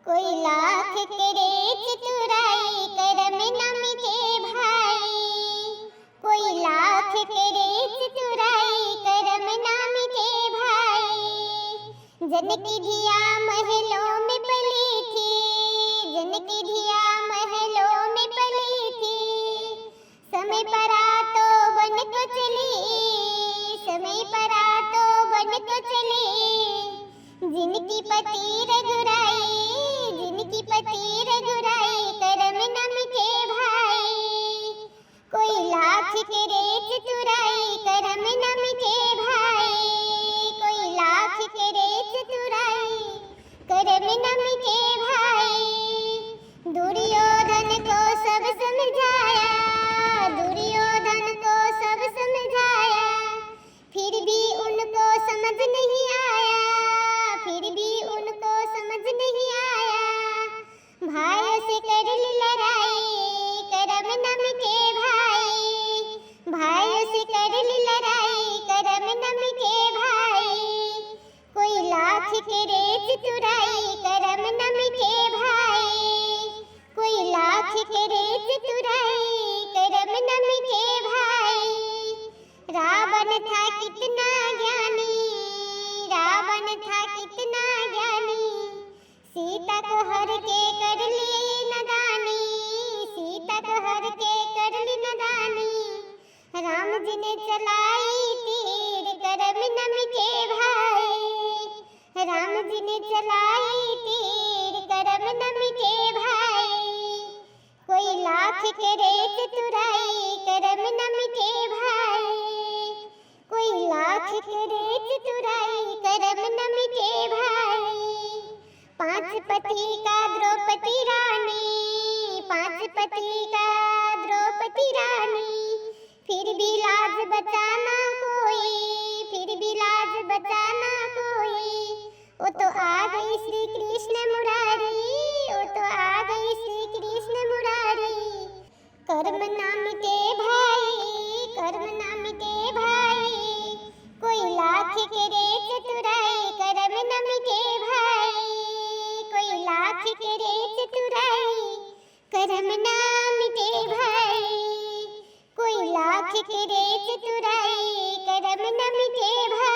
कोई लाख करे चतुराई करम न मिटे भाई। कोई लाख करे चतुराई करम न मिटे भाई। जनकी धिया महलों में पली थी, जनकी धिया महलों में पली थी। समय परा तो बन को चली, समय परा तो बन को चली। जिनकी पति रघुराई, जिनकी पति रघुराई करम न मिटे भाई। कोई लाख करे चतुराई करम न मिटे भाई। कोई लाख करे चतुराई करम न मिटे भाई। दुर्योधन को सब समझाया, दुर्योधन को सब समझाया, फिर भी उनको समझ नहीं आया, फिर भी उनको समझ नहीं आया। भाई से कर ली लड़ाई करम न मिटे भाई। भाई से कर ली लड़ाई करम न मिटे भाई। कोई लाख करे चतुराई करम न मिटे भाई। कोई लाख करे चतुराई करम न मिटे भाई। रावण था कितना ज्ञानी, रावण था कितना ज्ञानी। सीता को हर के कर ली नदानी, सीता को हर के कर ली नदानी। राम जी ने चलाई तीर करम न मिटे भाई। राम जी ने चलाई तीर करम न मिटे भाई। कोई लाख करे चतुराई करम न मिटे भाई। कोई लाख करे चतुराई करम न मिटे भाई। पांच पति का द्रौपदी रानी, पांच पति का द्रौपदी रानी। फिर भी लाज बचाना कोई, फिर भी लाज बचाना कोई। वो तो आ गई श्री कृष्ण मुरारी, वो तो आ गई श्री कृष्ण मुरारी। कर्म ना मिटे भाई, कर्म ना मिटे भाई। कोई लाख करे चतुराई करम न मिटे भाई। कोई लाख करे चतुराई करम न मिटे भाई। कोई लाख करे चतुराई करम न मिटे भाई।